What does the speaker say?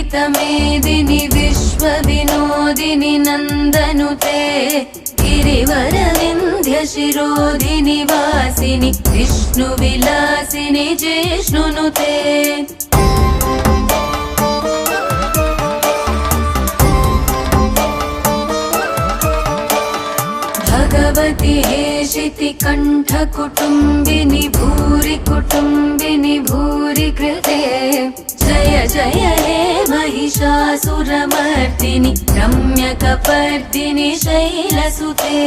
विदितमेदिनि विश्वविनोदिनि नन्दनुते गिरिवरविन्ध्यशिरोधिनि वासिनि विष्णुविलासिनि जिष्णुनुते भगवति हेशिति कण्ठकुटुम्बिनि भूरि कुटुम्बिनि भूरि कृते जय जय हे महिषासुरमर्दिनि रम्यकपर्दिनि शैलसुते।